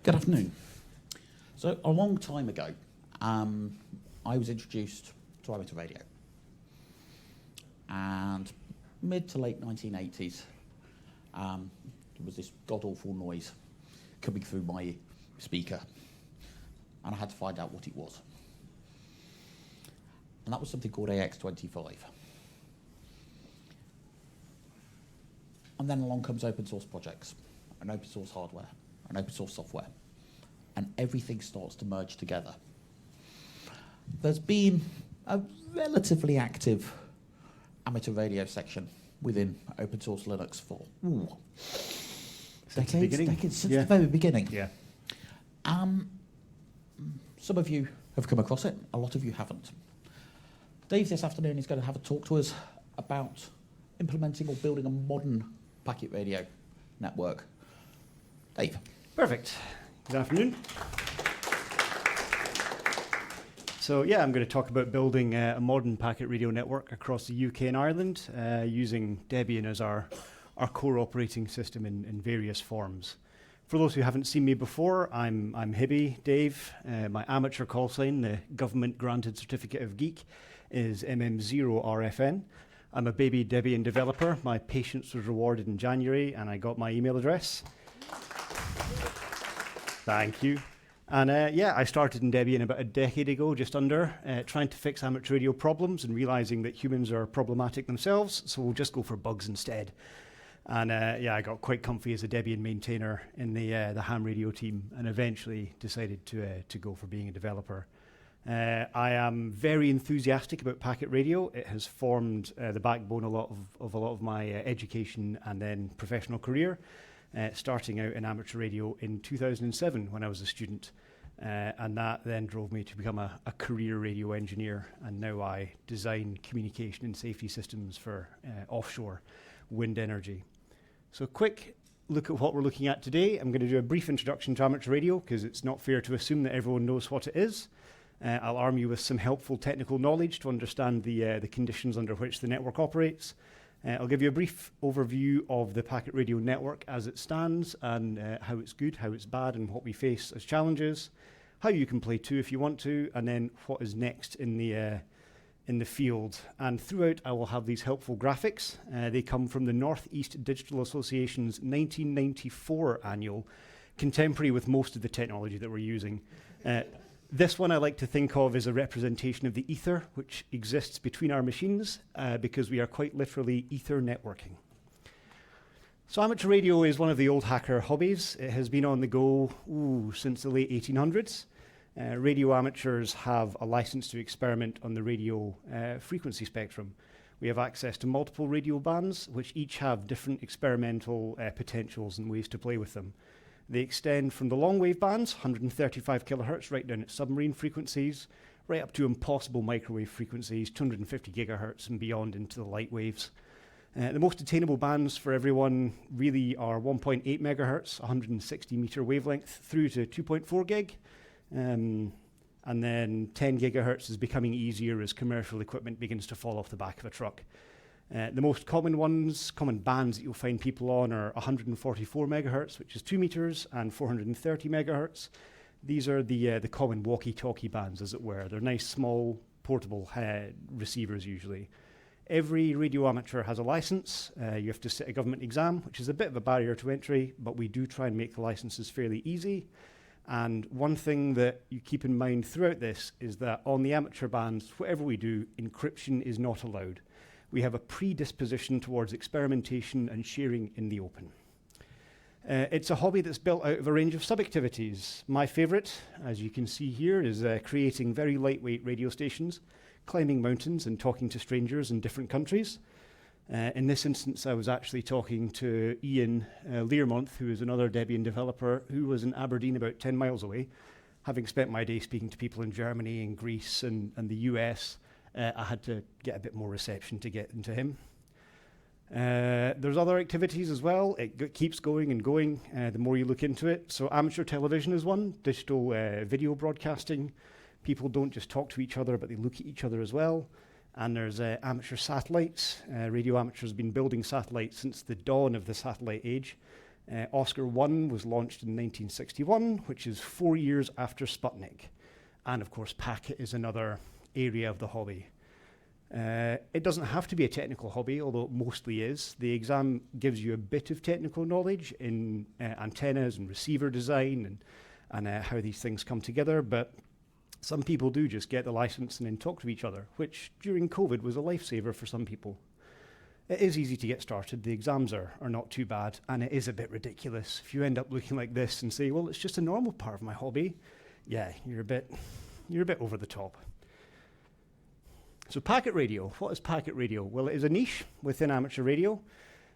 Good afternoon. So a long time ago, I was introduced to amateur radio. And mid to late 1980s, there was this god-awful noise coming through my speaker, and I had to find out what it was. And that was something called AX25. And then along comes open source projects, and open source hardware, and open source software, and everything starts to merge together. There's been a relatively active amateur radio section within open source Linux for decades, since the very beginning. Yeah. Some of you have come across it, a lot of you haven't. Dave this afternoon is going to have a talk to us about implementing or building a modern packet radio network. Dave. Perfect. Good afternoon. So yeah, I'm going to talk about building a modern packet radio network across the UK and Ireland using Debian as our core operating system in various forms. For those who haven't seen me before, I'm Hibby, Dave. My amateur call sign, the government-granted certificate of geek, is MM0RFN. I'm a baby Debian developer. My patience was rewarded in January, and I got my email address. Thank you. And I started in Debian about a decade ago, just under, trying to fix amateur radio problems and realizing that humans are problematic themselves, so we'll just go for bugs instead. And I got quite comfy as a Debian maintainer in the ham radio team, and eventually decided to go for being a developer. I am very enthusiastic about packet radio. It has formed the backbone of a lot of my education and then professional career. Starting out in amateur radio in 2007 when I was a student. And that then drove me to become a career radio engineer. And now I design communication and safety systems for offshore wind energy. So quick look at what we're looking at today. I'm going to do a brief introduction to amateur radio because it's not fair to assume that everyone knows what it is. I'll arm you with some helpful technical knowledge to understand the conditions under which the network operates. I'll give you a brief overview of the packet radio network as it stands and how it's good, how it's bad, and what we face as challenges, how you can play too if you want to, and then what is next in the field. And throughout, I will have these helpful graphics. They come from the Northeast Digital Association's 1994 annual, contemporary with most of the technology that we're using. This one I like to think of as a representation of the ether, which exists between our machines, because we are quite literally ether networking. So amateur radio is one of the old hacker hobbies. It has been on the go since the late 1800s. Radio amateurs have a license to experiment on the radio frequency spectrum. We have access to multiple radio bands, which each have different experimental potentials and ways to play with them. They extend from the long wave bands, 135 kilohertz, right down at submarine frequencies, right up to impossible microwave frequencies, 250 gigahertz and beyond into the light waves. The most attainable bands for everyone really are 1.8 megahertz, 160 meter wavelength, through to 2.4 gig. And then 10 gigahertz is becoming easier as commercial equipment begins to fall off the back of a truck. The most common bands that you'll find people on are 144 megahertz, which is 2 meters, and 430 megahertz. These are the common walkie-talkie bands, as it were. They're nice, small, portable receivers usually. Every radio amateur has a license. You have to sit a government exam, which is a bit of a barrier to entry, but we do try and make the licenses fairly easy. And one thing that you keep in mind throughout this is that on the amateur bands, whatever we do, encryption is not allowed. We have a predisposition towards experimentation and sharing in the open. It's a hobby that's built out of a range of sub-activities. My favorite, as you can see here, is creating very lightweight radio stations, climbing mountains and talking to strangers in different countries. In this instance, I was actually talking to Ian Learmonth, who is another Debian developer, who was in Aberdeen about 10 miles away. Having spent my day speaking to people in Germany and Greece and the US, I had to get a bit more reception to get into him. There's other activities as well. It keeps going and going the more you look into it. So amateur television is one, digital video broadcasting. People don't just talk to each other, but they look at each other as well. And there's amateur satellites. Radio amateurs have been building satellites since the dawn of the satellite age. Oscar 1 was launched in 1961, which is 4 years after Sputnik. And of course, Packet is another area of the hobby. It doesn't have to be a technical hobby, although it mostly is. The exam gives you a bit of technical knowledge in antennas and receiver design and how these things come together, but some people do just get the license and then talk to each other, which during COVID was a lifesaver for some people. It is easy to get started. The exams are not too bad, and it is a bit ridiculous. If you end up looking like this and say, well, it's just a normal part of my hobby, yeah, you're a bit over the top. So packet radio, what is packet radio? Well, it is a niche within amateur radio.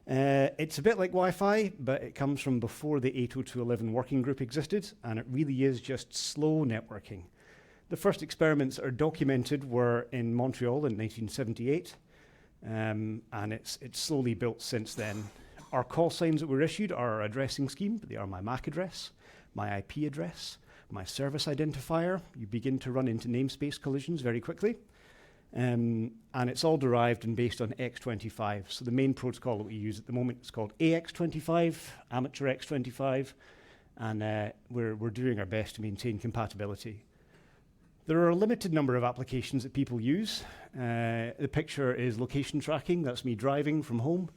It's a bit like Wi-Fi, but it comes from before the 802.11 working group existed, and it really is just slow networking. The first experiments that are documented were in Montreal in 1978, and it's slowly built since then. Our call signs that were issued are our addressing scheme. They are my MAC address, my IP address, my service identifier. You begin to run into namespace collisions very quickly. And it's all derived and based on X25. So the main protocol that we use at the moment is called AX25, Amateur X25, and we're doing our best to maintain compatibility. There are a limited number of applications that people use. The picture is location tracking. That's me driving from home,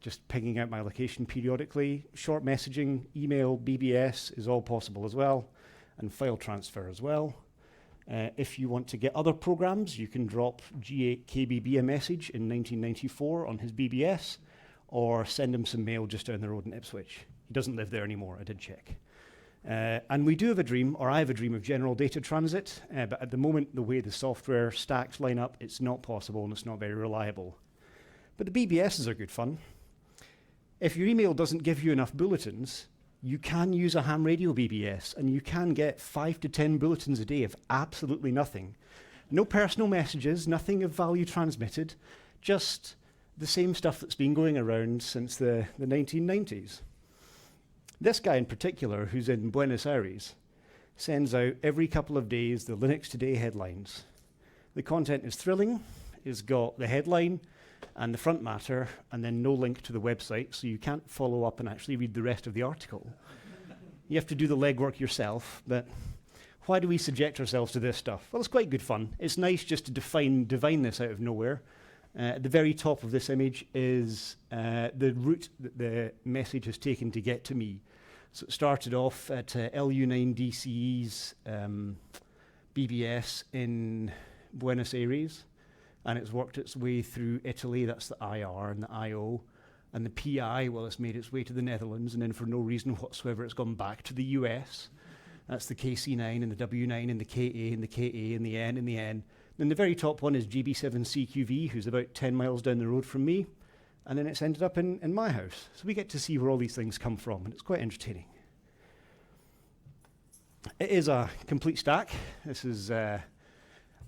just pinging out my location periodically. Short messaging, email, BBS is all possible as well, and file transfer as well. If you want to get other programs, you can drop G8KBB a message in 1994 on his BBS, or send him some mail just down the road in Ipswich. He doesn't live there anymore, I did check. And we do have a dream, or I have a dream of general data transit, but at the moment, the way the software stacks line up, it's not possible and it's not very reliable. But the BBSs are good fun. If your email doesn't give you enough bulletins, you can use a ham radio BBS, and you can get 5 to 10 bulletins a day of absolutely nothing. No personal messages, nothing of value transmitted, just the same stuff that's been going around since the 1990s. This guy in particular, who's in Buenos Aires, sends out every couple of days the Linux Today headlines. The content is thrilling. It's got the headline and the front matter, and then no link to the website, so you can't follow up and actually read the rest of the article. You have to do the legwork yourself, but why do we subject ourselves to this stuff? Well, it's quite good fun. It's nice just to divine this out of nowhere. At the very top of this image is the route that the message has taken to get to me. So it started off at LU9DCE's BBS in Buenos Aires, and it's worked its way through Italy. That's the IR and the IO. And the PI, well, it's made its way to the Netherlands, and then for no reason whatsoever, it's gone back to the US. That's the KC9 and the W9 and the KA and the KA and the N and the N. Then the very top one is GB7CQV, who's about 10 miles down the road from me. And then it's ended up in my house. So we get to see where all these things come from, and it's quite entertaining. It is a complete stack. This is a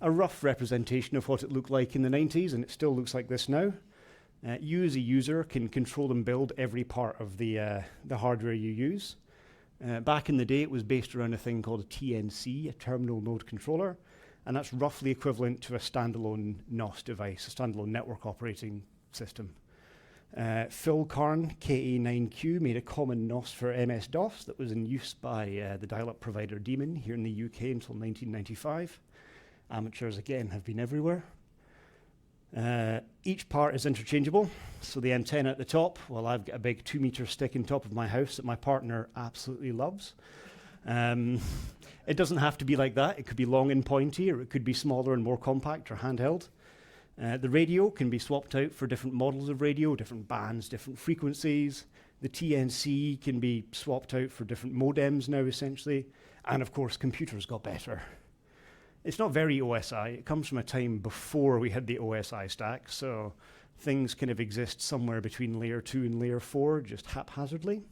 rough representation of what it looked like in the 90s, and it still looks like this now. You as a user can control and build every part of the hardware you use. Back in the day, it was based around a thing called a TNC, a terminal node controller, and that's roughly equivalent to a standalone NOS device, a standalone network operating system. Phil Karn, KA9Q, made a common NOS for MS-DOS that was in use by the dial-up provider Demon here in the UK until 1995. Amateurs, again, have been everywhere. Each part is interchangeable. So the antenna at the top, well, I've got a big 2-meter stick in top of my house that my partner absolutely loves. It doesn't have to be like that. It could be long and pointy, or it could be smaller and more compact or handheld. The radio can be swapped out for different models of radio, different bands, different frequencies. The TNC can be swapped out for different modems now, essentially. And of course, computers got better. It's not very OSI. It comes from a time before we had the OSI stack, so things kind of exist somewhere between layer 2 and layer 4, just haphazardly.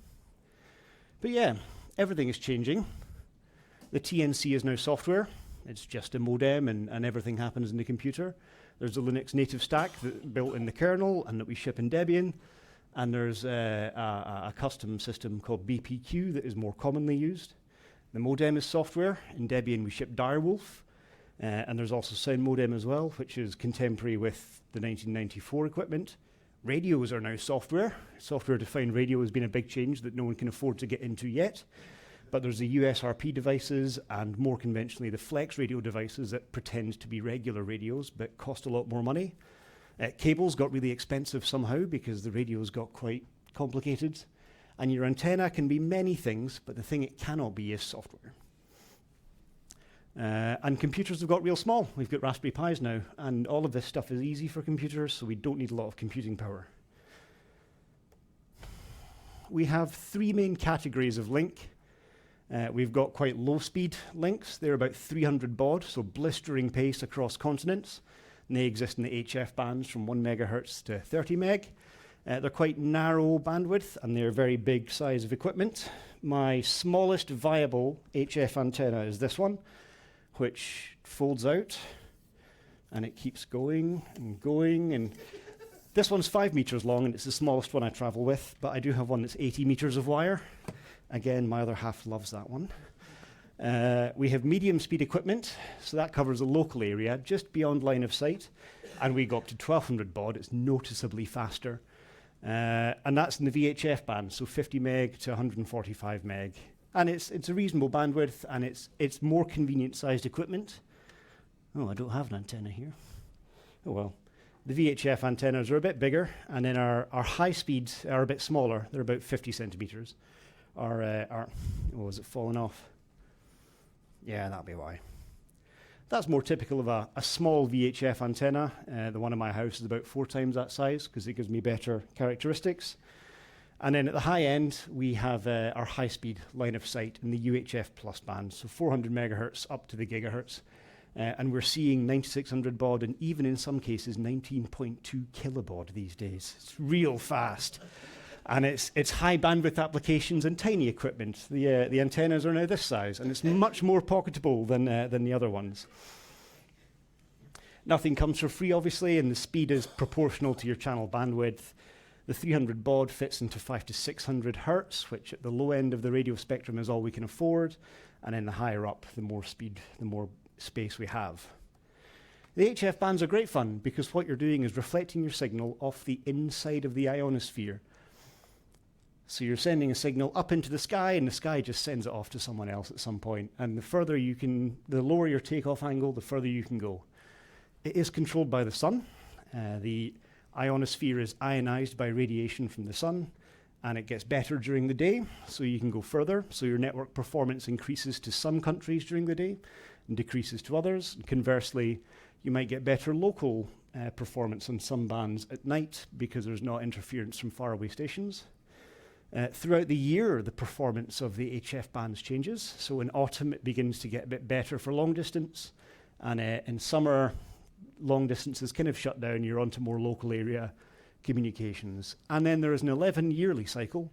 But yeah, everything is changing. The TNC is now software. It's just a modem, and everything happens in the computer. There's a Linux native stack that's built in the kernel and that we ship in Debian. And there's a custom system called BPQ that is more commonly used. The modem is software. In Debian, we ship Direwolf. And there's also Sound Modem as well, which is contemporary with the 1994 equipment. Radios are now software. Software-defined radio has been a big change that no one can afford to get into yet. But there's the USRP devices and more conventionally the flex radio devices that pretend to be regular radios but cost a lot more money. Cables got really expensive somehow because the radios got quite complicated. And your antenna can be many things, but the thing it cannot be is software. And computers have got real small. We've got Raspberry Pis now, and all of this stuff is easy for computers, so we don't need a lot of computing power. We have three main categories of link. We've got quite low-speed links. They're about 300 baud, so blistering pace across continents. And they exist in the HF bands from 1 megahertz to 30 meg. They're quite narrow bandwidth, and they're very big size of equipment. My smallest viable HF antenna is this one, which folds out, and it keeps going and going. And this one's 5 meters long, and it's the smallest one I travel with, but I do have one that's 80 meters of wire. Again, my other half loves that one. We have medium speed equipment, so that covers a local area just beyond line of sight, and we go up to 1200 baud. It's noticeably faster. And that's in the VHF band, so 50 meg to 145 meg. And it's a reasonable bandwidth, and it's more convenient sized equipment. Oh, I don't have an antenna here. Oh well. The VHF antennas are a bit bigger, and then our high speeds are a bit smaller. They're about 50 centimeters. Oh, has it fallen off? Yeah, that'll be why. That's more typical of a small VHF antenna. The one in my house is about 4 times that size because it gives me better characteristics. And then at the high end, we have our high-speed line of sight in the UHF plus band, so 400 megahertz up to the gigahertz. And we're seeing 9600 baud and even in some cases 19.2 kilobaud these days. It's real fast. And it's high bandwidth applications and tiny equipment. The antennas are now this size, and it's much more pocketable than the other ones. Nothing comes for free, obviously, and the speed is proportional to your channel bandwidth. The 300 baud fits into 500 to 600 hertz, which at the low end of the radio spectrum is all we can afford. And then the higher up, the more speed, the more space we have. The HF bands are great fun because what you're doing is reflecting your signal off the inside of the ionosphere. So you're sending a signal up into the sky, and the sky just sends it off to someone else at some point. And the lower your takeoff angle, the further you can go. It is controlled by the sun. The ionosphere is ionized by radiation from the sun, and it gets better during the day, so you can go further. So your network performance increases to some countries during the day and decreases to others. And conversely, you might get better local performance on some bands at night because there's no interference from faraway stations. Throughout the year, the performance of the HF bands changes. So in autumn, it begins to get a bit better for long distance. And in summer, long distance is kind of shut down. You're onto more local area communications. And then there is an 11 yearly cycle,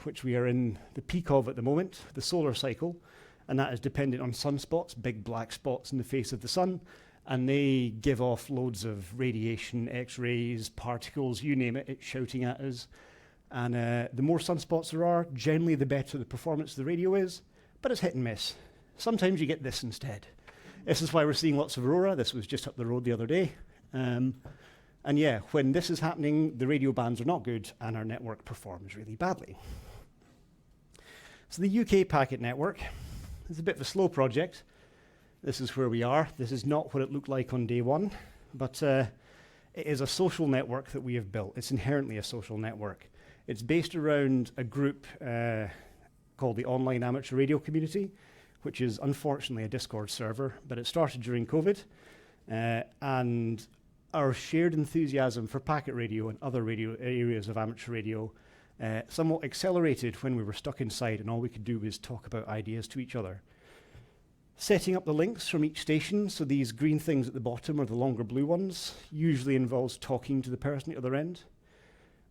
which we are in the peak of at the moment, the solar cycle. And that is dependent on sunspots, big black spots in the face of the sun. And they give off loads of radiation, X-rays, particles, you name it, it's shouting at us. And the more sunspots there are, generally the better the performance of the radio is, but it's hit and miss. Sometimes you get this instead. This is why we're seeing lots of aurora. This was just up the road the other day. And yeah, when this is happening, the radio bands are not good and our network performs really badly. So the UK packet network is a bit of a slow project. This is where we are. This is not what it looked like on day one, but it is a social network that we have built. It's inherently a social network. It's based around a group called the Online Amateur Radio Community, which is unfortunately a Discord server, but it started during COVID. And our shared enthusiasm for packet radio and other radio areas of amateur radio somewhat accelerated when we were stuck inside and all we could do was talk about ideas to each other. Setting up the links from each station, so these green things at the bottom are the longer blue ones, usually involves talking to the person at the other end.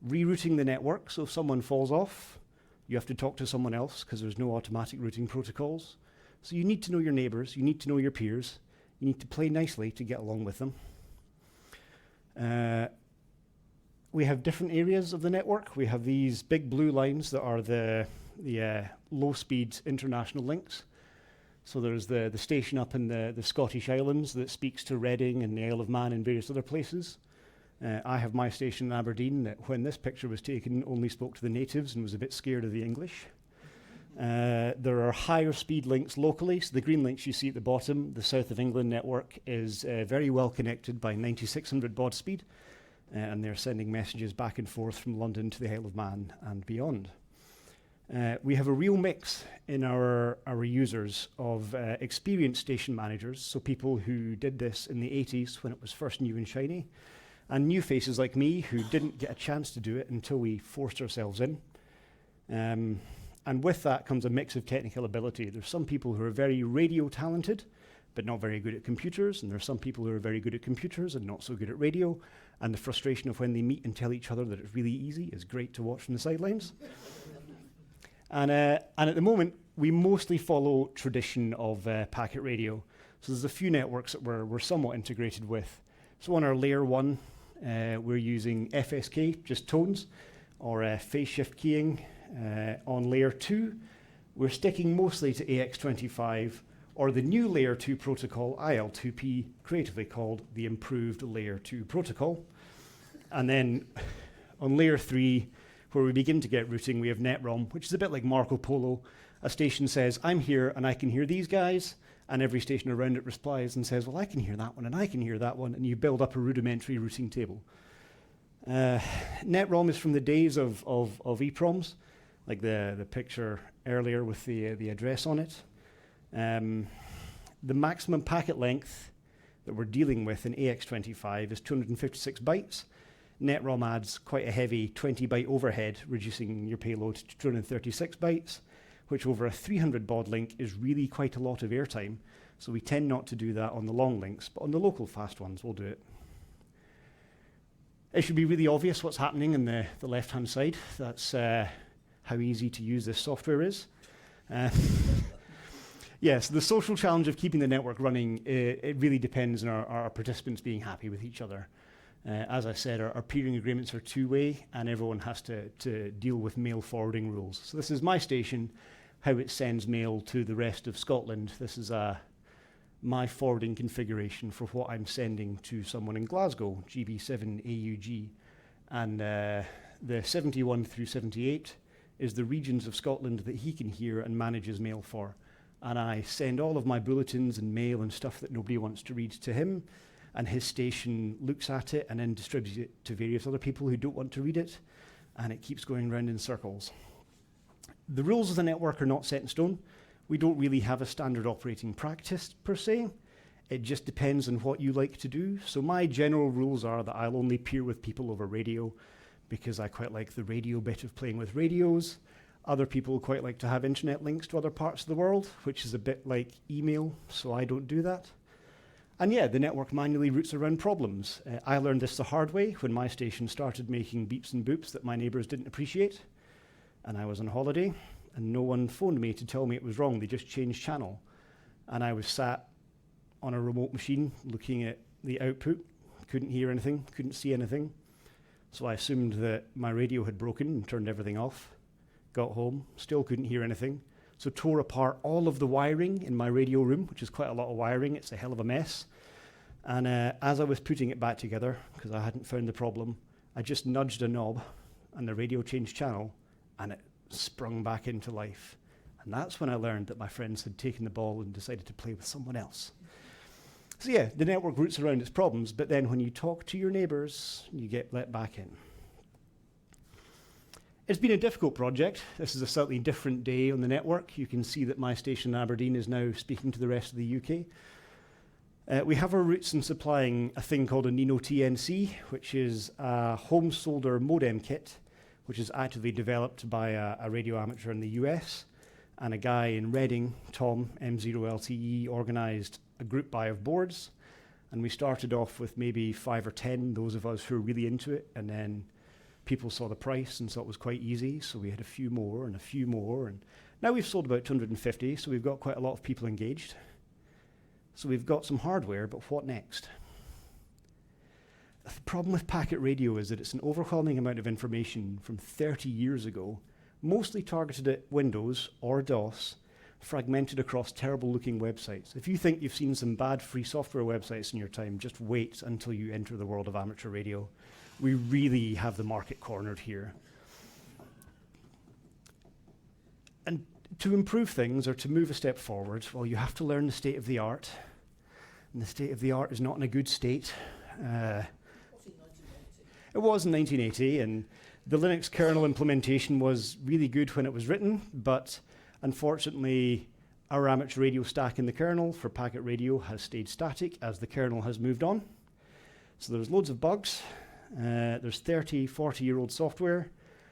Rerouting the network, so if someone falls off, you have to talk to someone else because there's no automatic routing protocols. So you need to know your neighbors, you need to know your peers, you need to play nicely to get along with them. We have different areas of the network. We have these big blue lines that are the low-speed international links. So there's the station up in the Scottish Islands that speaks to Reading and the Isle of Man and various other places. I have my station in Aberdeen that when this picture was taken only spoke to the natives and was a bit scared of the English. There are higher speed links locally, so the green links you see at the bottom, the South of England network is very well connected by 9600 baud speed, and they're sending messages back and forth from London to the Isle of Man and beyond. We have a real mix in our users of experienced station managers, so people who did this in the 80s when it was first new and shiny, and new faces like me who didn't get a chance to do it until we forced ourselves in. And with that comes a mix of technical ability. There's some people who are very radio talented, but not very good at computers, and there's some people who are very good at computers and not so good at radio, and the frustration of when they meet and tell each other that it's really easy is great to watch from the sidelines. And at the moment, we mostly follow tradition of packet radio. So there's a few networks that we're somewhat integrated with. So on our layer 1, we're using FSK, just tones, or phase shift keying. On layer 2, we're sticking mostly to AX25, or the new layer 2 protocol, IL2P, creatively called the improved layer 2 protocol. And then on layer 3, where we begin to get routing, we have NetROM, which is a bit like Marco Polo. A station says, I'm here and I can hear these guys, and every station around it replies and says, well, I can hear that one and I can hear that one, and you build up a rudimentary routing table. NetROM is from the days of EPROMs, like the picture earlier with the address on it. The maximum packet length that we're dealing with in AX25 is 256 bytes. NetROM adds quite a heavy 20 byte overhead, reducing your payload to 236 bytes, which over a 300 baud link is really quite a lot of airtime. So we tend not to do that on the long links, but on the local fast ones, we'll do it. It should be really obvious what's happening in the left-hand side. That's how easy to use this software is. Yes, the social challenge of keeping the network running, it really depends on our participants being happy with each other. As I said, our peering agreements are two-way, and everyone has to deal with mail forwarding rules. So this is my station, how it sends mail to the rest of Scotland. This is my forwarding configuration for what I'm sending to someone in Glasgow, GB7 AUG. And the 71 through 78 is the regions of Scotland that he can hear and manages mail for. And I send all of my bulletins and mail and stuff that nobody wants to read to him, and his station looks at it and then distributes it to various other people who don't want to read it, and it keeps going round in circles. The rules of the network are not set in stone. We don't really have a standard operating practice per se. It just depends on what you like to do. So my general rules are that I'll only peer with people over radio because I quite like the radio bit of playing with radios. Other people quite like to have internet links to other parts of the world, which is a bit like email, so I don't do that. And yeah, the network manually routes around problems. I learned this the hard way when my station started making beeps and boops that my neighbours didn't appreciate. And I was on holiday, and no one phoned me to tell me it was wrong. They just changed channel. And I was sat on a remote machine looking at the output, couldn't hear anything, couldn't see anything. So I assumed that my radio had broken and turned everything off. Got home, still couldn't hear anything. So tore apart all of the wiring in my radio room, which is quite a lot of wiring. It's a hell of a mess. And as I was putting it back together, because I hadn't found the problem, I just nudged a knob and the radio changed channel and it sprung back into life. And that's when I learned that my friends had taken the ball and decided to play with someone else. So yeah, the network routes around its problems, but then when you talk to your neighbours, you get let back in. It's been a difficult project. This is a slightly different day on the network. You can see that my station in Aberdeen is now speaking to the rest of the UK. We have our roots in supplying a thing called a Nino TNC, which is a home solder modem kit, which is actively developed by a radio amateur in the US. And a guy in Reading, Tom, M0LTE, organised a group buy of boards. And we started off with maybe 5 or 10, those of us who were really into it, and then people saw the price and saw it was quite easy, so we had a few more, and now we've sold about 250, so we've got quite a lot of people engaged. So we've got some hardware, but what next? The problem with packet radio is that it's an overwhelming amount of information from 30 years ago, mostly targeted at Windows or DOS, fragmented across terrible looking websites. If you think you've seen some bad free software websites in your time, just wait until you enter the world of amateur radio. We really have the market cornered here. And to improve things or to move a step forward, well, you have to learn the state of the art. And the state of the art is not in a good state. It was in 1980, and the Linux kernel implementation was really good when it was written, but unfortunately, our amateur radio stack in the kernel for packet radio has stayed static as the kernel has moved on. So there's loads of bugs. There's 30, 40-year-old software.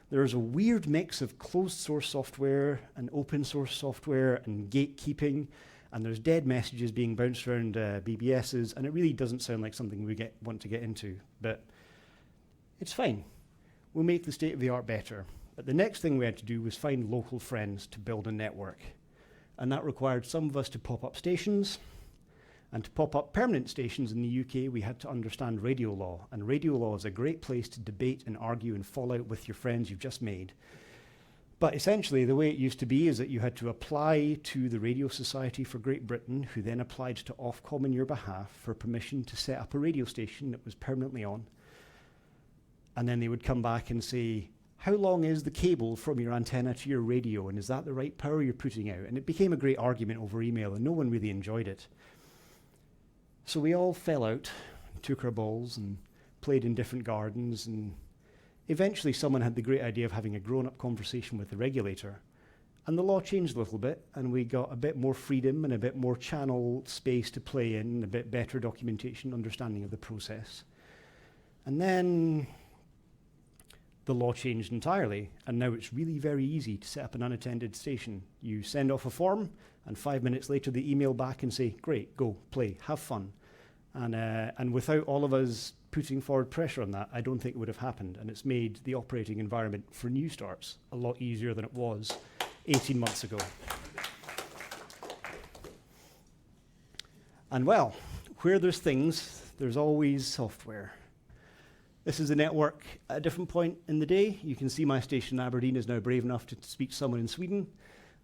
There's a weird mix of closed source software and open source software and gatekeeping, and there's dead messages being bounced around BBSs, and it really doesn't sound like something we want to get into, but it's fine. We'll make the state of the art better. But the next thing we had to do was find local friends to build a network. And that required some of us to pop up stations. And to pop up permanent stations in the UK, we had to understand radio law. And radio law is a great place to debate and argue and fall out with your friends you've just made. But essentially, the way it used to be is that you had to apply to the Radio Society for Great Britain, who then applied to Ofcom on your behalf for permission to set up a radio station that was permanently on. And then they would come back and say, how long is the cable from your antenna to your radio, and is that the right power you're putting out? And it became a great argument over email, and no one really enjoyed it. So we all fell out, took our balls, and played in different gardens, and eventually someone had the great idea of having a grown-up conversation with the regulator. And the law changed a little bit, and we got a bit more freedom and a bit more channel space to play in, a bit better documentation, understanding of the process. And then the law changed entirely, and now it's really very easy to set up an unattended station. You send off a form, and 5 minutes later they email back and say, great, go, play, have fun. And without all of us putting forward pressure on that, I don't think it would have happened, and it's made the operating environment for new starts a lot easier than it was 18 months ago. And well, where there's things, there's always software. This is a network at a different point in the day. You can see my station in Aberdeen is now brave enough to speak to someone in Sweden.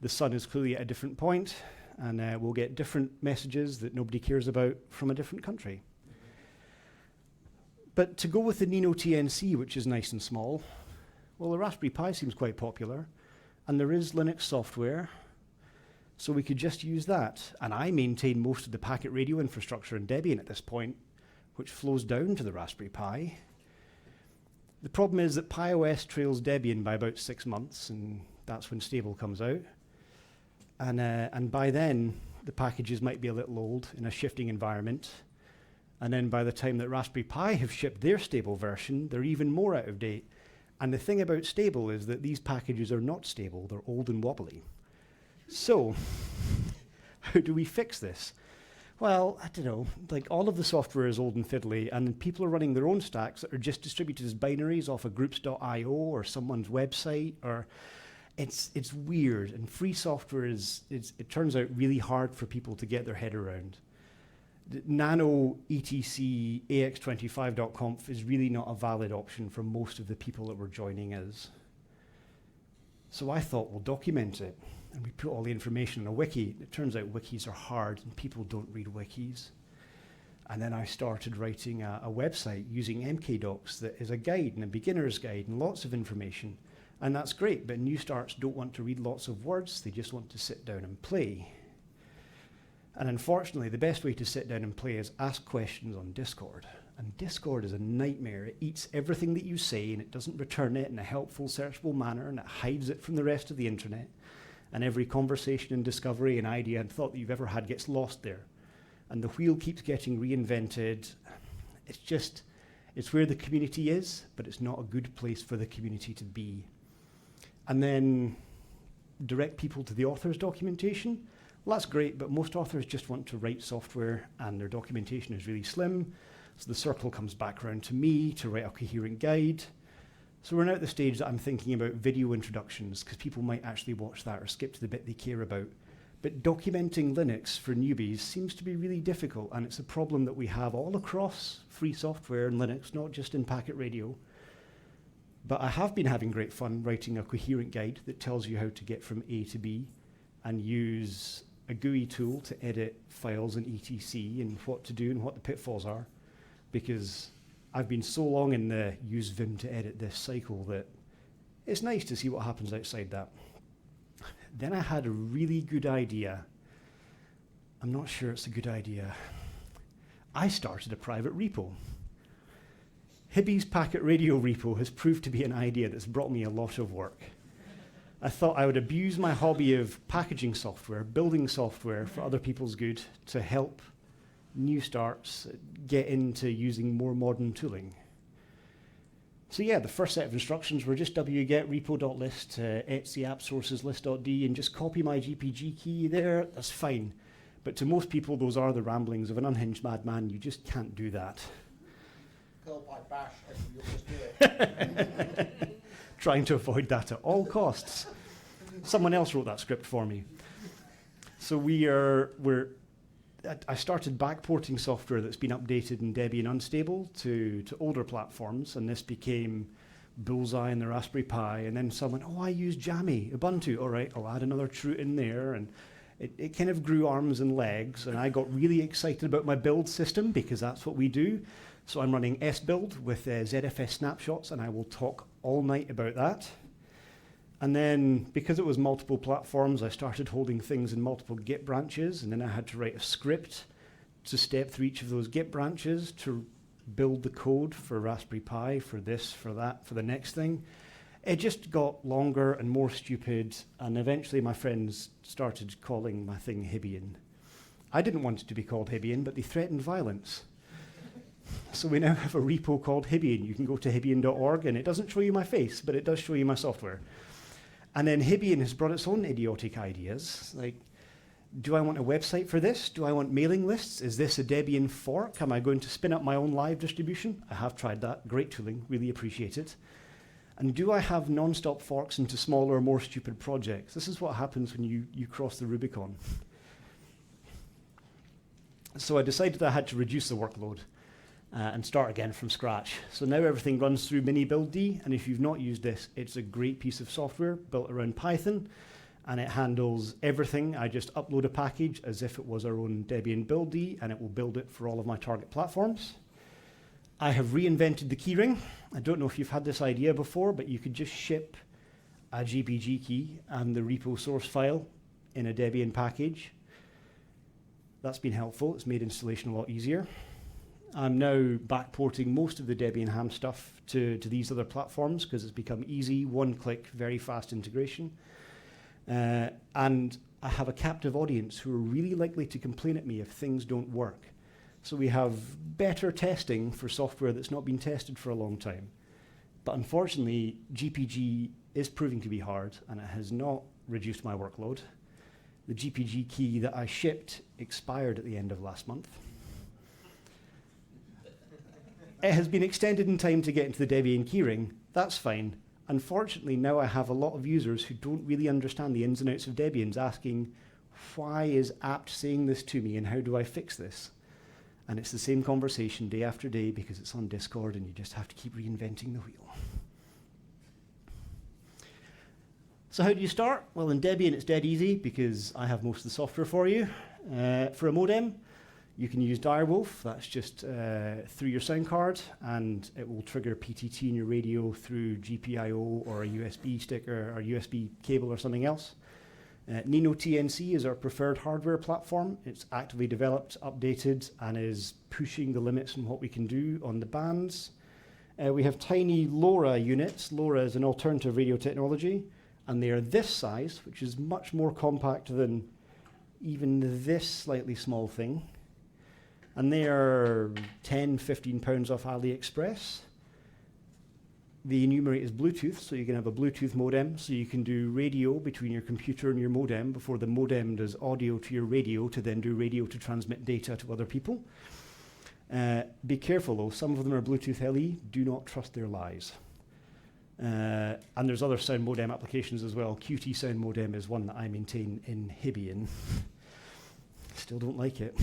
The sun is clearly at a different point, and we'll get different messages that nobody cares about from a different country. But to go with the Nino TNC, which is nice and small, well, the Raspberry Pi seems quite popular, and there is Linux software, so we could just use that. And I maintain most of the packet radio infrastructure in Debian at this point, which flows down to the Raspberry Pi. The problem is that PiOS trails Debian by about 6 months, and that's when stable comes out. And by then, the packages might be a little old in a shifting environment. And then by the time that Raspberry Pi have shipped their stable version, they're even more out of date. And the thing about stable is that these packages are not stable, they're old and wobbly. So, how do we fix this? Well, I don't know, like all of the software is old and fiddly, and people are running their own stacks that are just distributed as binaries off of groups.io or someone's website, or it's weird, and free software it turns out really hard for people to get their head around. The nano etc ax25.conf is really not a valid option for most of the people that were joining us. So I thought, we'll document it. And we put all the information in a wiki. It turns out wikis are hard, and people don't read wikis. And then I started writing a website using MKDocs that is a guide and a beginner's guide and lots of information. And that's great, but new starts don't want to read lots of words. They just want to sit down and play. And unfortunately, the best way to sit down and play is ask questions on Discord. And Discord is a nightmare. It eats everything that you say, and it doesn't return it in a helpful, searchable manner, and it hides it from the rest of the internet. And every conversation and discovery and idea and thought that you've ever had gets lost there. And the wheel keeps getting reinvented. It's where the community is, but it's not a good place for the community to be. And then direct people to the author's documentation. Well, that's great, but most authors just want to write software, and their documentation is really slim. So the circle comes back around to me to write a coherent guide. So we're now at the stage that I'm thinking about video introductions, because people might actually watch that or skip to the bit they care about. But documenting Linux for newbies seems to be really difficult, and it's a problem that we have all across free software and Linux, not just in packet radio. But I have been having great fun writing a coherent guide that tells you how to get from A to B. and use a GUI tool to edit files in etc and what to do and what the pitfalls are, because I've been so long in the use Vim to edit this cycle that it's nice to see what happens outside that. Then I had a really good idea. I'm not sure it's a good idea. I started a private repo. Hibby's packet radio repo has proved to be an idea that's brought me a lot of work. I thought I would abuse my hobby of packaging software, building software for other people's good to help new starts get into using more modern tooling. So yeah, the first set of instructions were just wget repo.list to etc app sources list.d and just copy my GPG key there. That's fine. But to most people, those are the ramblings of an unhinged madman. You just can't do that. Curl pipe bash, you'll just do it. Trying to avoid that at all costs. Someone else wrote that script for me. So I started backporting software that's been updated in Debian Unstable to older platforms, and this became Bullseye and the Raspberry Pi, and then someone, I use Jammy, Ubuntu, all right, I'll add another chroot in there, and it kind of grew arms and legs, and I got really excited about my build system because that's what we do. So I'm running sbuild with ZFS snapshots, and I will talk all night about that. And then, because it was multiple platforms, I started holding things in multiple Git branches, and then I had to write a script to step through each of those Git branches to build the code for Raspberry Pi, for this, for that, for the next thing. It just got longer and more stupid, and eventually my friends started calling my thing Hibbian. I didn't want it to be called Hibbian, but they threatened violence. So we now have a repo called Hibbian. You can go to hibbian.org, and it doesn't show you my face, but it does show you my software. And then Hibbian has brought its own idiotic ideas, like, do I want a website for this? Do I want mailing lists? Is this a Debian fork? Am I going to spin up my own live distribution? I have tried that. Great tooling. Really appreciate it. And do I have non-stop forks into smaller, more stupid projects? This is what happens when you cross the Rubicon. So I decided I had to reduce the workload and start again from scratch. So now everything runs through mini-build-d, and if you've not used this, it's a great piece of software built around Python, and it handles everything. I just upload a package as if it was our own Debian build-d, and it will build it for all of my target platforms. I have reinvented the keyring. I don't know if you've had this idea before, but you could just ship a GPG key and the repo source file in a Debian package. That's been helpful. It's made installation a lot easier. I'm now backporting most of the Debian ham stuff to these other platforms because it's become easy, one-click, very fast integration. And I have a captive audience who are really likely to complain at me if things don't work. So we have better testing for software that's not been tested for a long time. But unfortunately, GPG is proving to be hard, and it has not reduced my workload. The GPG key that I shipped expired at the end of last month. It has been extended in time to get into the Debian keyring. That's fine. Unfortunately, now I have a lot of users who don't really understand the ins and outs of Debians asking, why is apt saying this to me and how do I fix this? And it's the same conversation day after day because it's on Discord and you just have to keep reinventing the wheel. So how do you start? Well, in Debian it's dead easy because I have most of the software for you. For a modem, you can use Direwolf. That's just through your sound card, and it will trigger PTT in your radio through GPIO or a USB stick or a USB cable or something else. Nino TNC is our preferred hardware platform. It's actively developed, updated, and is pushing the limits on what we can do on the bands. We have tiny LoRa units. LoRa is an alternative radio technology, and they are this size, which is much more compact than even this slightly small thing. And they are 10, 15 pounds off AliExpress. The enumerate is Bluetooth, so you can have a Bluetooth modem, so you can do radio between your computer and your modem before the modem does audio to your radio to then do radio to transmit data to other people. Be careful though, some of them are Bluetooth LE, do not trust their lies. And there's other sound modem applications as well. Qt sound modem is one that I maintain in Hibbian. Still don't like it.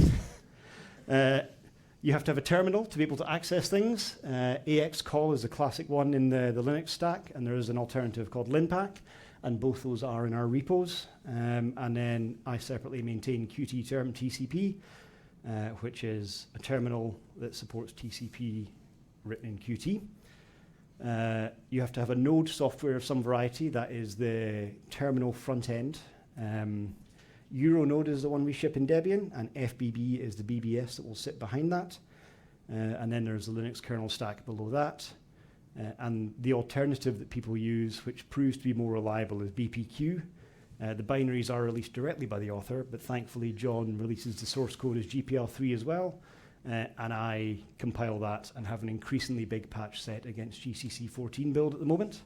You have to have a terminal to be able to access things. AXCall is a classic one in the Linux stack, and there is an alternative called linpack. and both those are in our repos. And then I separately maintain Qt term TCP, which is a terminal that supports TCP written in Qt. You have to have a node software of some variety. That is the terminal front end. Euronode is the one we ship in Debian, and FBB is the BBS that will sit behind that. And then there's the Linux kernel stack below that. And the alternative that people use, which proves to be more reliable, is BPQ. The binaries are released directly by the author, but thankfully John releases the source code as GPL3 as well. And I compile that and have an increasingly big patch set against GCC 14 build at the moment.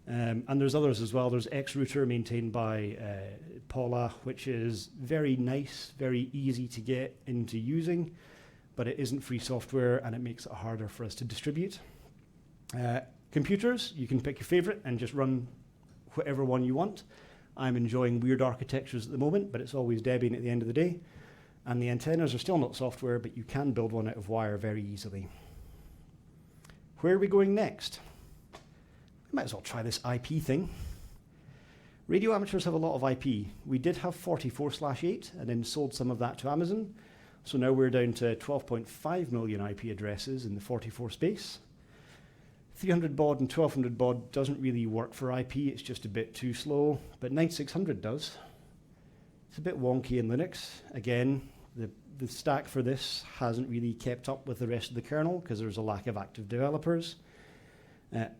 And there's others as well. There's Xrouter maintained by Paula, which is very nice, very easy to get into using, but it isn't free software and it makes it harder for us to distribute. Computers, you can pick your favorite and just run whatever one you want. I'm enjoying weird architectures at the moment, but it's always Debian at the end of the day. And the antennas are still not software, but you can build one out of wire very easily. Where are we going next? We might as well try this IP thing. Radio amateurs have a lot of IP. We did have 44/8 and then sold some of that to Amazon. So now we're down to 12.5 million IP addresses in the 44 space. 300 baud and 1200 baud doesn't really work for IP, it's just a bit too slow, but 9600 does. It's a bit wonky in Linux. Again, the stack for this hasn't really kept up with the rest of the kernel because there's a lack of active developers.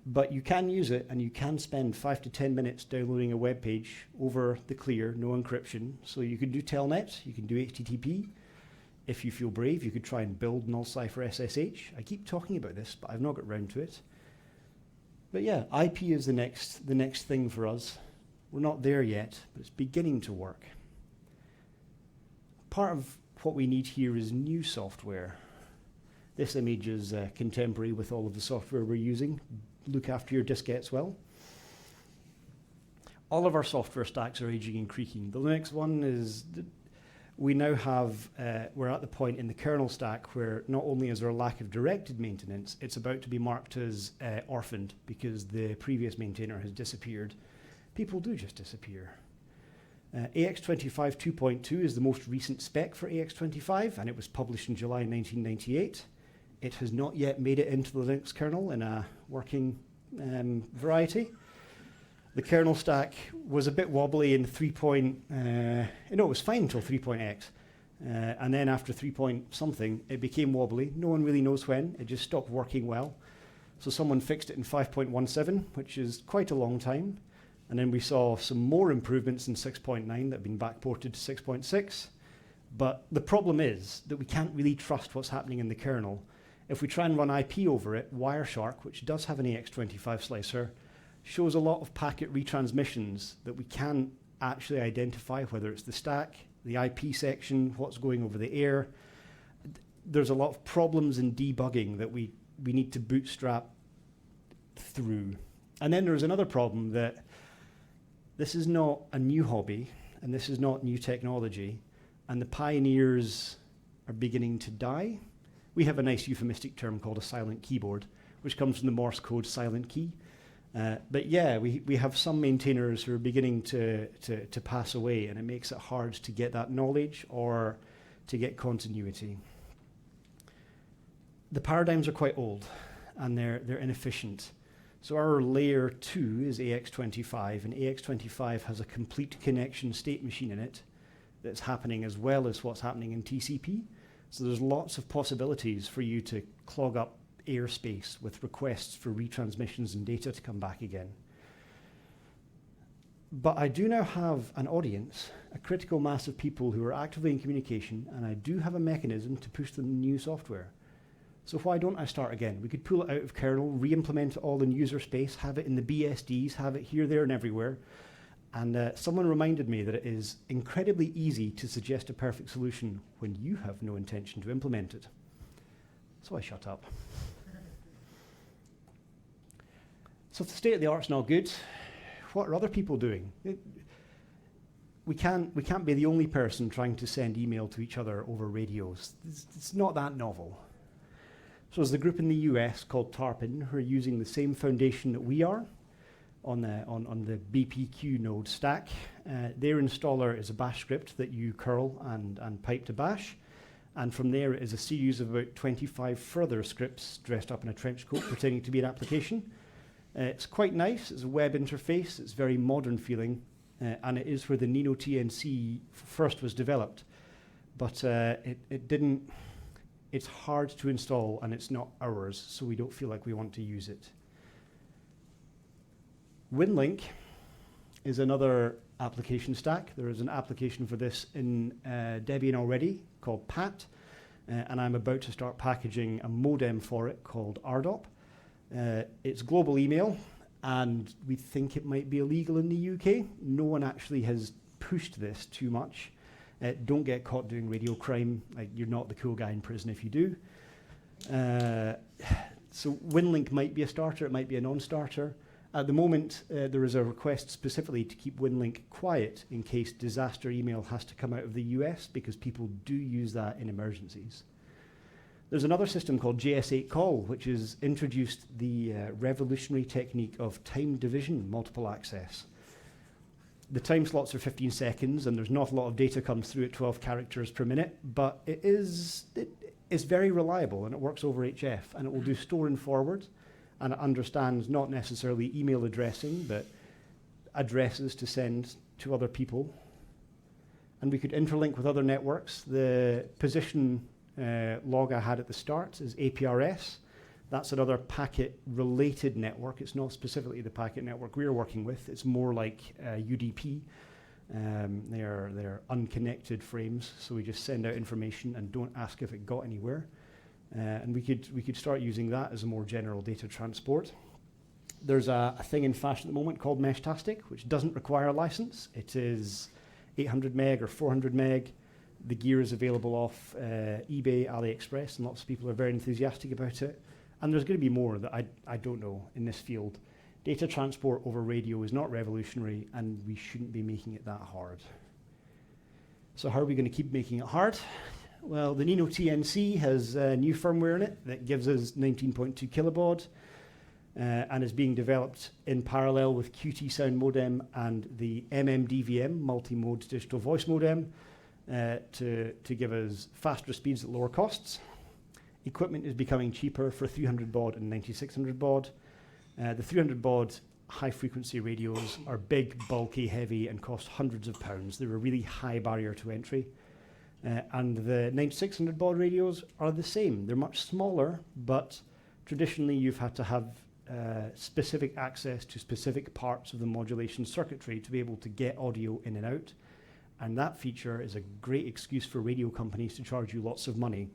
But you can use it, and you can spend 5 to 10 minutes downloading a web page over the clear, no encryption. So you can do telnet, you can do HTTP. If you feel brave, you could try and build null cipher SSH. I keep talking about this, but I've not got round to it. But yeah, IP is the next thing for us. We're not there yet, but it's beginning to work. Part of what we need here is new software. This image is contemporary with all of the software we're using. Look after your diskettes well. All of our software stacks are aging and creaking. The Linux one is, we now have, we're at the point in the kernel stack where not only is there a lack of directed maintenance, it's about to be marked as orphaned because the previous maintainer has disappeared. People do just disappear. AX25 2.2 is the most recent spec for AX25, and it was published in July 1998. It has not yet made it into the Linux kernel in a working variety. The kernel stack was a bit wobbly in 3. It was fine until 3.x. And then after 3 point something, it became wobbly. No one really knows when. It just stopped working well. So someone fixed it in 5.17, which is quite a long time. And then we saw some more improvements in 6.9 that have been backported to 6.6. But the problem is that we can't really trust what's happening in the kernel. If we try and run IP over it, Wireshark, which does have an AX25 slicer, shows a lot of packet retransmissions that we can't actually identify, whether it's the stack, the IP section, what's going over the air. There's a lot of problems in debugging that we need to bootstrap through. And then there's another problem that this is not a new hobby, and this is not new technology, and the pioneers are beginning to die. We have a nice euphemistic term called a silent keyboard, which comes from the Morse code silent key. But yeah, we have some maintainers who are beginning to pass away, and it makes it hard to get that knowledge or to get continuity. The paradigms are quite old, and they're inefficient. So our layer 2 is AX25, and AX25 has a complete connection state machine in it that's happening as well as what's happening in TCP. So there's lots of possibilities for you to clog up airspace with requests for retransmissions and data to come back again. But I do now have an audience, a critical mass of people who are actively in communication, and I do have a mechanism to push them new software. So why don't I start again? We could pull it out of kernel, re-implement it all in user space, have it in the BSDs, have it here, there, and everywhere. And someone reminded me that it is incredibly easy to suggest a perfect solution when you have no intention to implement it. So I shut up. So if the state of the art's not good, what are other people doing? We can't be the only person trying to send email to each other over radios. It's not that novel. So there's a group in the US called Tarpin who are using the same foundation that we are. on the BPQ node stack. Their installer is a bash script that you curl and pipe to bash. And from there it is a series of about 25 further scripts dressed up in a trench coat pretending to be an application. It's quite nice. It's a web interface. It's very modern feeling. And it is where the Nino TNC first was developed. But it didn't... It's hard to install and it's not ours, so we don't feel like we want to use it. WinLink is another application stack. There is an application for this in Debian already called PAT, and I'm about to start packaging a modem for it called RDOP. It's global email, and we think it might be illegal in the UK. No one actually has pushed this too much. Don't get caught doing radio crime. Like, you're not the cool guy in prison if you do. So WinLink might be a starter, it might be a non-starter. At the moment, there is a request specifically to keep WinLink quiet in case disaster email has to come out of the US, because people do use that in emergencies. There's another system called JS8 Call, which has introduced the revolutionary technique of time division multiple access. The time slots are 15 seconds, and there's not a lot of data comes through at 12 characters per minute, but it is very reliable, and it works over HF, and it will do store and forward, and it understands not necessarily email addressing, but addresses to send to other people. And we could interlink with other networks. The position log I had at the start is APRS. That's another packet-related network. It's not specifically the packet network we're working with. It's more like UDP. They're unconnected frames, so we just send out information and don't ask if it got anywhere. And we could start using that as a more general data transport. There's a thing in fashion at the moment called Meshtastic, which doesn't require a license. It is 800 meg or 400 meg. The gear is available off eBay, AliExpress, and lots of people are very enthusiastic about it. And there's going to be more that I don't know in this field. Data transport over radio is not revolutionary, and we shouldn't be making it that hard. So how are we going to keep making it hard? Well, the Nino TNC has new firmware in it that gives us 19.2 kilobaud and is being developed in parallel with QT Sound modem and the MMDVM, multi-mode digital voice modem, to give us faster speeds at lower costs. Equipment is becoming cheaper for 300 baud and 9600 baud. The 300 baud high-frequency radios are big, bulky, heavy, and cost hundreds of pounds. They're a really high barrier to entry. And the 9600 baud radios are the same. They're much smaller, but traditionally you've had to have specific access to specific parts of the modulation circuitry to be able to get audio in and out. And that feature is a great excuse for radio companies to charge you lots of money.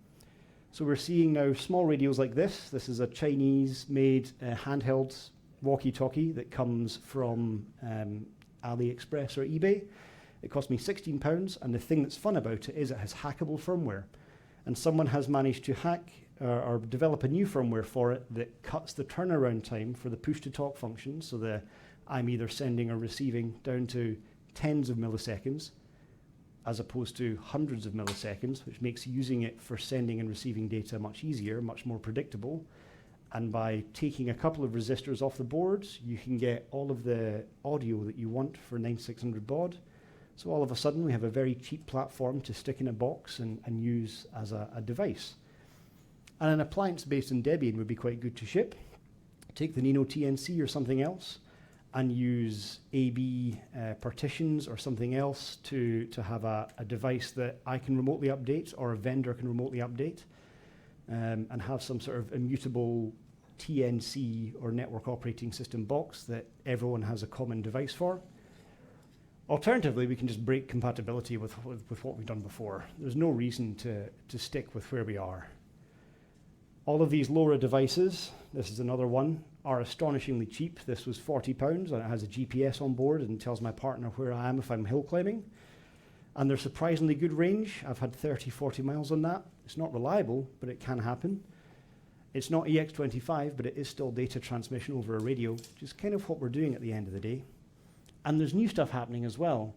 So we're seeing now small radios like this. This is a Chinese-made handheld walkie-talkie that comes from AliExpress or eBay. It cost me £16, and the thing that's fun about it is it has hackable firmware. And someone has managed to hack or develop a new firmware for it that cuts the turnaround time for the push-to-talk function, so I'm either sending or receiving, down to tens of milliseconds, as opposed to hundreds of milliseconds, which makes using it for sending and receiving data much easier, much more predictable. And by taking a couple of resistors off the board, you can get all of the audio that you want for 9600 baud. So all of a sudden, we have a very cheap platform to stick in a box and use as a device. And an appliance based on Debian would be quite good to ship. Take the Nino TNC or something else, and use AB partitions or something else to have a device that I can remotely update or a vendor can remotely update, and have some sort of immutable TNC or network operating system box that everyone has a common device for. Alternatively, we can just break compatibility with what we've done before. There's no reason to stick with where we are. All of these LoRa devices, this is another one, are astonishingly cheap. This was £40, and it has a GPS on board and tells my partner where I am if I'm hill climbing. And they're surprisingly good range. I've had 30, 40 miles on that. It's not reliable, but it can happen. It's not EX25, but it is still data transmission over a radio, which is kind of what we're doing at the end of the day. And there's new stuff happening as well.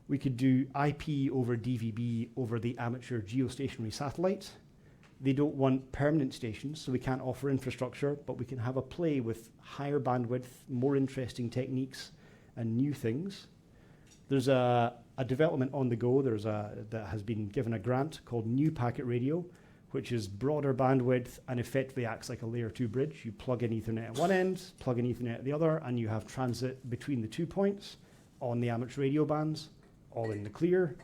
We could do IP over DVB over the amateur geostationary satellite. They don't want permanent stations, so we can't offer infrastructure, but we can have a play with higher bandwidth, more interesting techniques, and new things. There's a development on the go. That has been given a grant called New Packet Radio, which is broader bandwidth and effectively acts like a layer 2 bridge. You plug in Ethernet at one end, plug in Ethernet at the other, and you have transit between the 2 points on the amateur radio bands, all in the clear.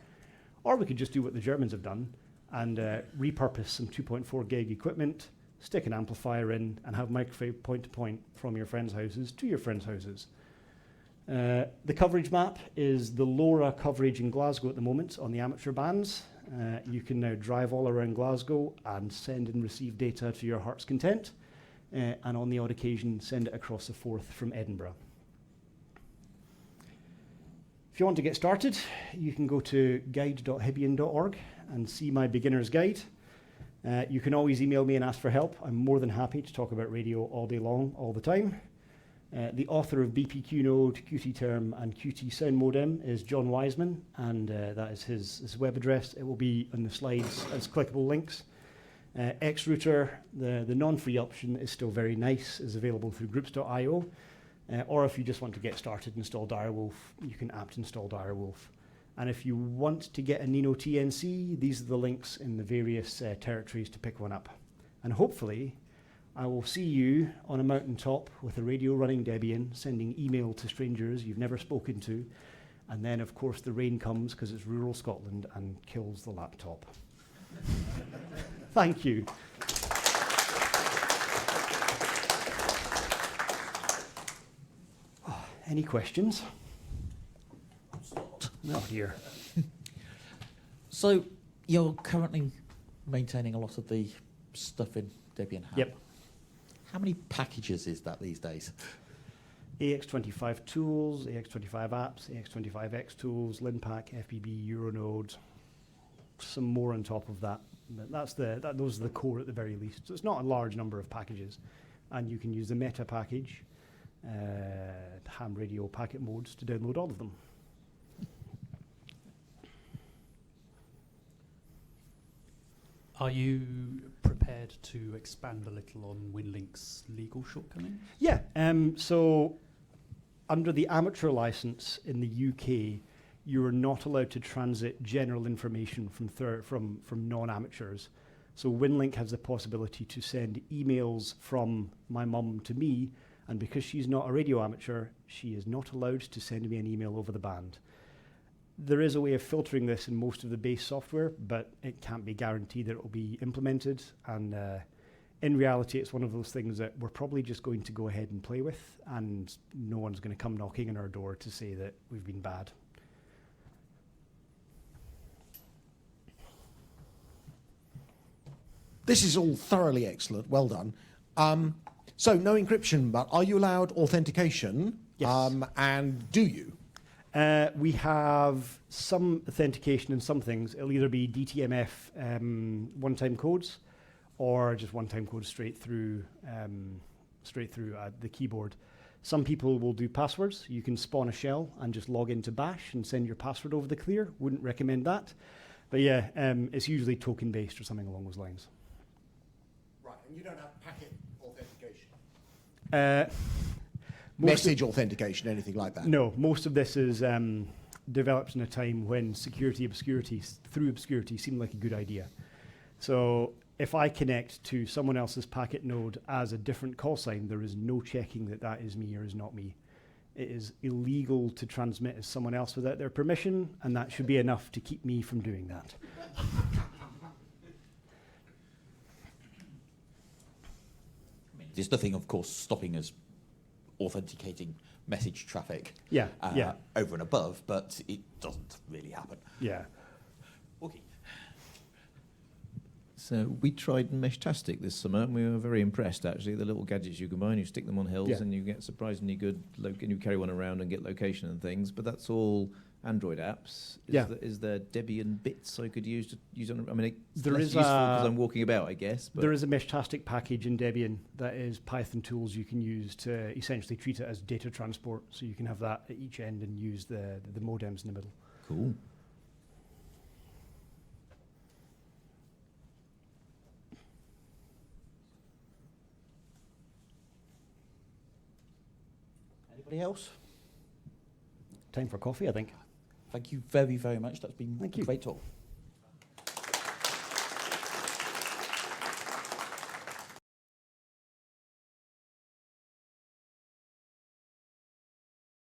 Or we could just do what the Germans have done and repurpose some 2.4 gig equipment, stick an amplifier in, and have microwave point-to-point from your friends' houses to your friends' houses. The coverage map is the LoRa coverage in Glasgow at the moment on the amateur bands. You can now drive all around Glasgow and send and receive data to your heart's content, and on the odd occasion send it across the Forth from Edinburgh. If you want to get started, you can go to guide.hibbian.org and see my beginner's guide. You can always email me and ask for help. I'm more than happy to talk about radio all day long, all the time. The author of BPQ Node, QT Term, and QT Sound Modem is John Wiseman, and that is his web address. It will be on the slides as clickable links. Xrouter, the non-free option, is still very nice, is available through groups.io. Or if you just want to get started, install Direwolf, you can apt install Direwolf. And if you want to get a Nino TNC, these are the links in the various territories to pick one up. And hopefully, I will see you on a mountaintop with a radio running Debian, sending email to strangers you've never spoken to. And then, of course, the rain comes because it's rural Scotland and kills the laptop. Thank you. Any questions? Oh dear. So you're currently maintaining a lot of the stuff in Debian Ham. Yep. How many packages is that these days? AX25 tools, AX25 apps, AX25X tools, Linpack, FBB, Euronode, some more on top of that. But those are the core at the very least. So it's not a large number of packages. And you can use the meta package, ham radio packet modes to download all of them. Are you prepared to expand a little on WinLink's legal shortcomings? Yeah, so under the amateur license in the UK, you are not allowed to transit general information from non-amateurs. So WinLink has the possibility to send emails from my mum to me, and because she's not a radio amateur, she is not allowed to send me an email over the band. There is a way of filtering this in most of the base software, but it can't be guaranteed that it will be implemented. And in reality, it's one of those things that we're probably just going to go ahead and play with, and no one's going to come knocking on our door to say that we've been bad. This is all thoroughly excellent. Well done. So no encryption, but are you allowed authentication? Yes. And do you? We have some authentication in some things. It'll either be DTMF one-time codes, or just one-time codes straight through the keyboard. Some people will do passwords. You can spawn a shell and just log into Bash and send your password over the clear. Wouldn't recommend that. But yeah, it's usually token-based or something along those lines. Right, and you don't have packet authentication? Message authentication, anything like that? No, most of this is developed in a time when security through obscurity seemed like a good idea. So if I connect to someone else's packet node as a different call sign, there is no checking that that is me or is not me. It is illegal to transmit as someone else without their permission, and that should be enough to keep me from doing that. There's nothing, of course, stopping us authenticating message traffic over and above, but it doesn't really happen. Yeah. Okay. So we tried Meshtastic this summer, and we were very impressed, actually. The little gadgets you can buy, and you stick them on hills, and you get surprisingly good, and you carry one around and get location and things, but that's all Android apps. Is there Debian bits I could use to use on? I mean, it's less useful because I'm walking about, I guess. But there is a Meshtastic package in Debian that is Python tools you can use to essentially treat it as data transport, so you can have that at each end and use the modems in the middle. Cool. Anybody else? Time for coffee, I think. Thank you very, very much. That's been Thank a you. great talk.